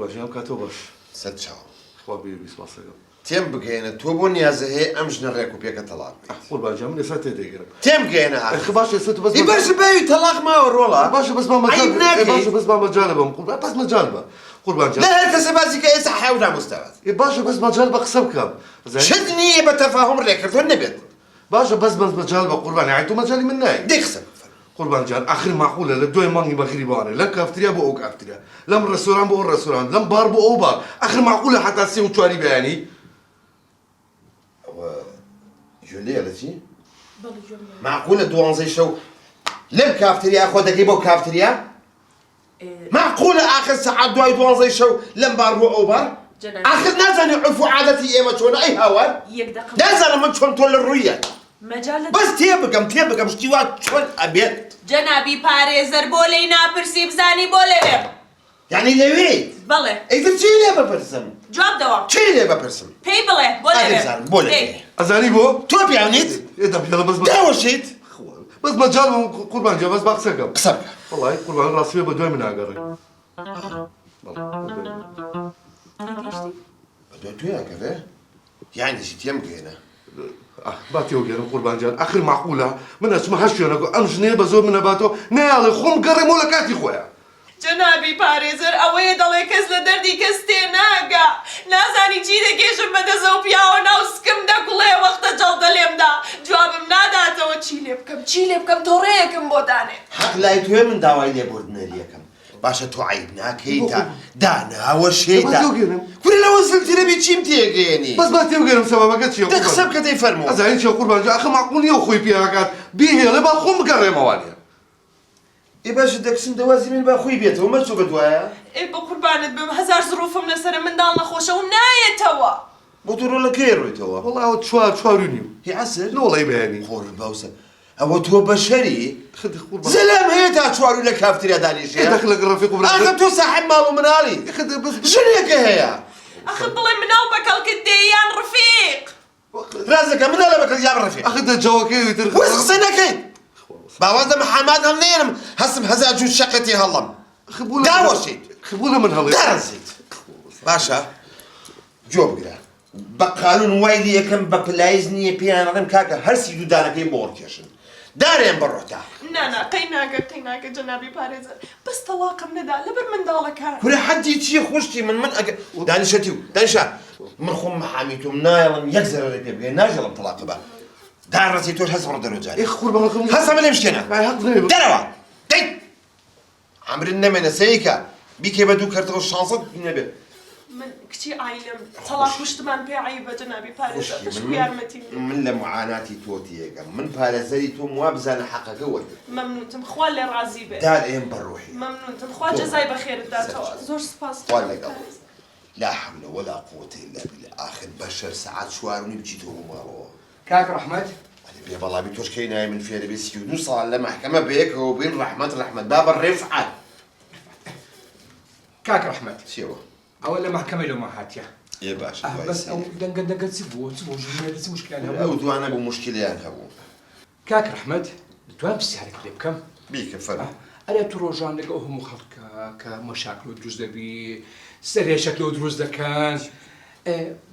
قورباژیان کاتۆ باش سەد چاو خوا بێویست ماسەکەم تێم بگەێنە تۆ بۆ نیازە هەیە ئەم ژنە ڕێک و پێکە تەلاق قورباژیان من ئێستا تێدەگەرم تێم بگەێنە باش ئێستا تو بەس بەش بەوی تەلاق ماوە ڕۆڵە باشە بەس باشە بەس مەجالە بم بەس مەجال بە قوربانجان لە هەر کەسە باسی کە ئێستا حەودا مستەوات باشە بەس مەجال بە قسە بکەم شت نییە بە تەفاهم ڕێکردن نەبێت باشە بەس مەجال بە قوربانی ئای تۆ مەجالی من نایە دەی قسە قوربانجان آخر معقولە لە دوای مانگی بەغریبانە لەم کافتریا بۆ ئەو کافتریا لەم ڕێستۆران بۆ ئەو ڕێستۆران لەم بار بۆ ئەو بار آخر معقولە حتا سێ و چواری بەیانی جولیا لە چی؟ معقولە دوانزەی شەو لەم کافتریا خۆ دەگەی بۆ کافتریا؟ معقولە آخر سەعات دوای دوانزەی شەو لەم بار بۆ ئەو بار؟ آخر نازانی عرف و عادەتی ئێمە چۆنە ئەی هاوار؟ نازانم من چۆن تۆ لە ڕوویە بەس تێ بگەم شتی وا چۆن ئەبێت جەنابی پارێزەر بۆ لێی ناپرسی بزانی بۆ لەوێ یعنی لەوێیت؟ بەڵێ ئەیتر چی لێ بپرسم؟ جواب دەوە چی لێ بپرسم؟ پێی بڵێ بۆ لەوێ بۆ لەوێ ئەزانی بۆ؟ تۆ پیاونیت؟ ئێدە بەس داوەشیت؟ بەس مەجال بم قوربانجان بەس با قسەکەم قسە بکە وەڵی قوربان ڕاستی بە دوای من ناگەڕێ بە توێکەوێ؟ یانیشی تێم گەێنە با تێوگەێنم قوربانجان آخر معقولە من ئەچمە هەر شوێنەکە ئەم ژنەیە بە زۆر منەباتەوە نەیاڵێ خۆم گەڕێمەوە لە کاتی خۆیان جەنابی پارێزەر ئەوەیە دەڵێ کەس لە دەردی کەس تێ ناگا نازانی چی دەگێژم بەدەزە و پیاوە ناو سکم دەگوڵێ وەختە جەڵدە لێمدا جوابم ناداتەوە چی لێ بکەم تۆڕەیەکم بۆ دانێ حەق لای توێ من داوای لێبوردنەریەکەم باشە تۆ عیب ناکەیتە داناوە شێدا کورە لەوە زلترە بێ چیم تێگەێنی بەس با تێوگەێنم سەبەبەکە چییە دە قسە بکە دەی فەرمووە ئەزانی چیە قوربانجان ئەخە معقول نییە خۆی پێیاکات بیهێڵێ با خۆم بگەڕێمەوانێ ئێ باشە دەکسم دەوازی من با خۆی بێتەوە مەچوو بەدوایە ئێ بە قوربانت بم هەزار زروفم لەسرە منداڵ نەخۆشە و نایەتەوە بۆ تۆ ڕۆڵەکەی ڕۆیتەوە وەڵا ئەوە چوار و نیم هی عەسر نەوەڵی بەیانی خۆر باوسە ئەوە تۆ بەشەری زەلام هەیە تا چوار و لە کافتریا دانیشێ دەخل لەگە ڕەفیق و ئاخە تۆ ساحب ماڵ و مناڵی ژنێکە هەیە ئەخ بڵێ مناو بەکەڵکت دێیان ڕفیق رازەکە منە لە بەکەل یان ڕەفیق ئەخە دەجاوەکەی ویتر وەس قسە نەکەین باوەز دەمە حەماد هەڵ نێنم هەستم هەزار جوور شەقەتی هەڵم داوەشیت خبوو لە من هەڵێ دارەزیت باشە جۆ بگرە بە قانون وای لێ یەکەم بە پلایز نییە پێیان ئەڵێم کاکە هەرسی دوودانەکەی بۆ ڕکێشن دارێن بڕۆتا نانا قەی ناکە جەنابی پارێزەر بەس تەلاقم نەدا لەبەر منداڵەکان کورە حەدی چییە خوشتی من ئەگە دانیشەتی و دانیشە من خۆم مەحامی تۆم نایڵم یەک زەرە لە پێ بگەین ناژێڵم تەلاقە بە دارڕەتی تۆش هەست بڕۆ دەرەوە قوربانەکەم هەستە من لێم شتێنە دەرەوە دەی ئەمرن نەمێنە سەیکە بیکێ بە دوو کەرتەوە شانسەت نەبێ من کچی ئایلم تەلاق پشتمان پێ عیبە جەنابی پارێزەر پشت یارمەتی من لە معاناتی تۆ تێگەم من پارێزەری تۆم وا بزانە حەقەکە وەرگرت مەمنونتم خوا لێ ڕازی بێ دار ئێم بەڕۆحی مەمنونتم خوا جەزای بەخێرت داتەوە زۆر سپاس خوا لەگەڵ لا حول ولا قوة إلا بالله آخر بشر ساعات شوار وني بجيتو مارو كاك رحمت بي والله بيتوش كاين نايم من فيري بيسيو نوصل لمحكمة بيك وبين رحمة باب الرفعة كاك رحمت سيوا أولا محكمة لو ما هاتيا يا باشا بس أو دنقل سيبو جميلة سي مشكلة أنا أو دوانا بمشكلة أنا هبو كاك رحمت دوام بسيارك لي بكم بيك فرق أنا تروجان لقوهم خلق كمشاكل ودروز دبي سريع شكل ودروز دكان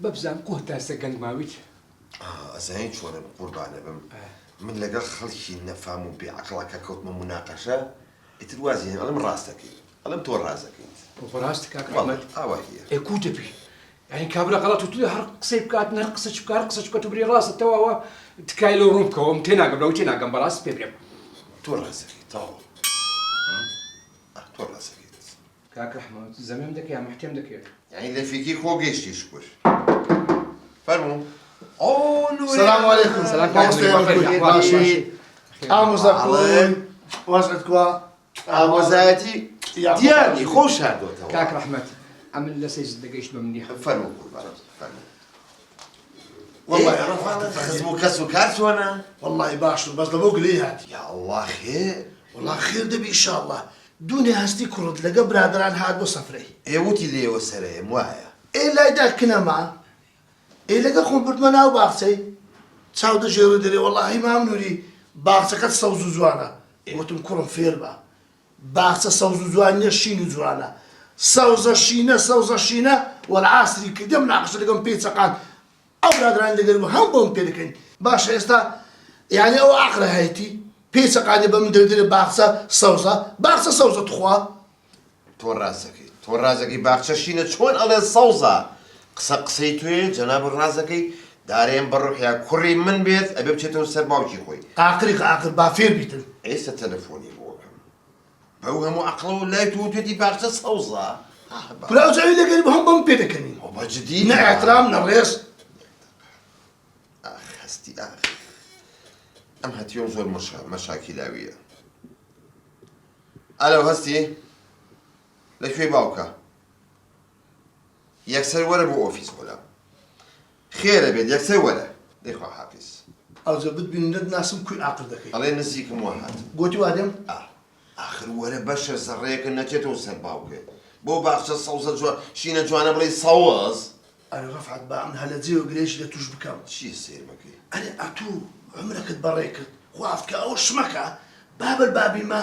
ببزام قوة سجن ماويت زين شو أنا قربانة من لقى خلشي نفهموا بعقلك كوت من مناقشة اتروازي أنا من راسك أنا متور راسك وراستك كاك رحمت هي كوت بي يعني كابلا غلط وتقول هرق سيبكات نرقصش بكارقصش كتبري راسك توا تكايلو رومكو ومتنا قبل وتنا قبل راس بيبرم تور راسك تو تور راسك كاك رحمت زمان دك يا محتم دك يعني اللي فيكي خو جيش يشكر فرمو السلام عليكم. السلام عليكم. ئامۆزەکۆن وەزعتکوە ئامۆزایەتی دیانی خۆش هاردۆتەوە كاك رحمت عمل لسيز دقيش بمنيح فەرمو قوربان فەرمو والله خزم و کەس و کار چۆنە والله باش بەس لەبۆ گلەی هاتی یا الله خێر والله خێر دەبی ئینشاءالله دوونێ هەستی کوڕت لەگە برادران هات بۆ سەفرەی ئێوتی لێوە سەرەیەم وایە ئێ لایدا کنەما ئێ لەگە خۆم بردمە ناو باخچەی چاو دەژێڕی دەرێ والله مام نووری باخچەکەت سەوز و جوانە وتم کوڕم فێر بە باخچە سەوز و جوان نییە شین و جوانە سەوزە شینە وەلعاسری کردە مناقەشە لەگەڵ پێچەقان ئەو برادران دەگەر بوو هەم بۆم پێ دەکەین باشە ئێستا یعنی ئەو عەقڵە هەیەتی پێچەقانی بە من دەردرێ باخچە سەوزە توخوا تۆ ڕازەکەی باخچەشینە چۆن ئەڵێ سەوزە قسەی توێ جەناب ڕازەکەی دارێن بەڕوحیا کوڕی من بێت ئەبێ بچێتەوە سەر باوکی خۆی ئاقر با فێر بیتن ئێستا تەلەفۆنی بۆکەم بەو هەموو عەقڵە و لای تو توێتی باخچە سەوزە کوراو جاوی دەگەری بە هەم بۆم پێ دەکەنین بەجددی نە ئەحترام نە ڕێز هەستی ئەم هەتیۆم زۆر مەشاکیلاویە ئەلۆ هەستی لەکوێی باوکە یەکسەر وەرە بۆ ئۆفیس وەلا خێرە بێت یەکسەر وەرە دەیخوا حافیز ئەوجە بتبینێت ناسم کوی ئاقر دەکەی ئەڵێ نزیکم وە هات گوتی وادەم آخر وەرە بەشە سەرڕێیەکە نەچێتەوە سەر باوکێ بۆ باخچە سەوزە شینە جوانە بڵێ سەوز ئەرێ ڕەفعەت با من هەلە جێوە گرێشی لە توش بکەم چیە سێرمەکەی ئەرێ ئەتوو عمرەکەت بەڕێ کرد خوافکە ئەوە شمەکە بابل بابیمە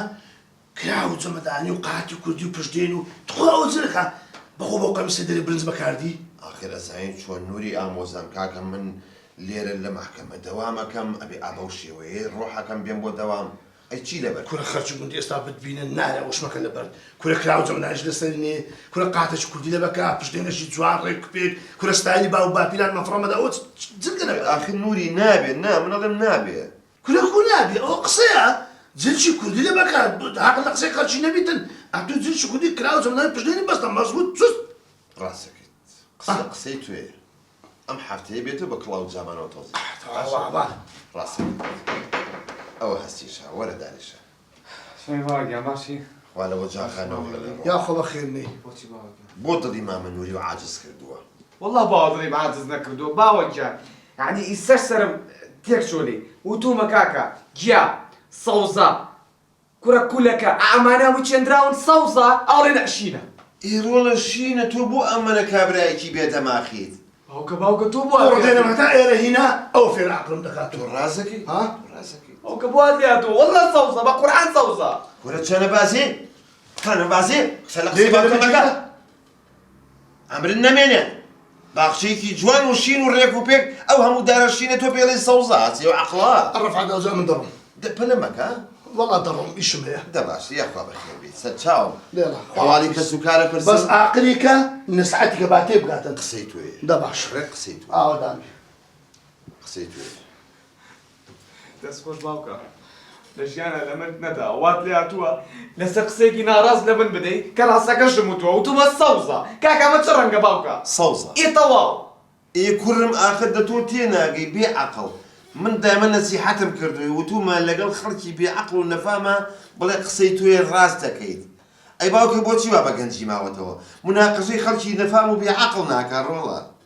کرا و جەمەدانی و قاتی و کوردی و پشتێن و تخوا ئەوە جرەکە بەخۆ بۆ قەمیسە دەرێ برنج بەکاردی آخر ئەزانین چۆن نووری ئامۆزام کاکە من لێرە لە مەحکەمە دەوامەکەم ئەبێ ئابە و شێوەیە ڕۆحەکەم بێن بۆ دەوام ئەی چی لەبەر کورە خەرچی گوندی ئێستا بتبینە نارە ئەو شمەکە لەبەر کورە کرا و جەمەدانیش لەسەر نێ کورە قاتەش کوردی لەبەکە پشتێنەشی جوان ڕێک پێک کورە ستایلی با و باپیران مەفڕەمەدا ئەوە جرگە لەبەر آخر نووری نابێ نا من ئەڵێم نابێ کورە خو نابێ ئەوە قسەیە جلشی کوردی لەبەکە حەق لە قسەی خەرچی نەبیتن ئەتوو جلشی کوردی کرا و جەمەدانی پشتێنی بەستە مەزبوط چست ڕاستەکەیت قسەی توێ ئەم هەفتەیە بێتە بە کڵاو جامانەوە تۆزی ڕاستەکەیت ئەوە هەستیشە وەرە دانیشە شوێنی باوەگیان باشی؟ خوا لەوە جاخانەوە لەگەڵ یا خۆ بە خێر نەی بۆچی باوەگیان؟ بۆ دڵی مامە نووری و عاجز کردووە والله باوەڕێم عاجز نەکردووە باوەگیان یعنی ئیسەر سەرم تێک چۆلی وتومە کاکە گیا سەوزە کوڕە کولەکە ئەمانە وچێنراون سەوزە ئاڵێ نەشینە ئێرۆڵە شینە تۆ بۆ ئەمەنە کابرایەکی بێدەماخیت باوکە تۆ بۆ ڕۆدێنەمە تا ئێرە هینا ئەو فێر عەقڵم دەکات تۆ ڕازەکەی ها ڕازەکەی باوکە بۆ هاتیاتەوە والله سەوزە بە قورعان سەوزە وەرە چەنە بازێ خانە بازێ قسە لە قسەی باوکەمەکە ئەمرن نەمێنێ باخچەیەکی جوان و شین و ڕێک و پێک ئەو هەموو دارە شینە تۆ پێڵێ سەوزە هەچێ و عەقڵە ڕەفعەت ئەوجا من دەڕۆم پەلەمەکە وەڵا دەڕۆم ئیشم هەیە دەباش یاخوا بەخێر بیت سەر چاوم لێڵە هەواڵی کەس و کارە بەس پرسم عاقلیکە نسعەتیکە با تێ بگاتن قسەی توێ دەباش ڕێک قسەی توێ ئاوا دامی قسەی توێ دەست خۆش باوکە لە ژیانە لە من نەدا وات لێ هاتووە لەسەر قسێکی ناڕاز لە من بدەیت کە ڕاستەکەشم وتووە وتومە سەوزە کاکەمە چ ڕەنگە باوکە سەوزە ئێتەواو ئێ کوڕم ئاخر دە تۆ تێناگەی بێ عەقڵ من دایمە نەسیحەتم کردووی وتومە لەگەڵ خەڵکی بێ عەقڵ و نەفامە بڵێ قسەی توێ ڕاست دەکەیت ئەی باوکە بۆچی وا بە گەنجی ماوەتەوە مناقەشەی خەڵکی نەفام و بێ عەقڵ ناکات ڕۆڵە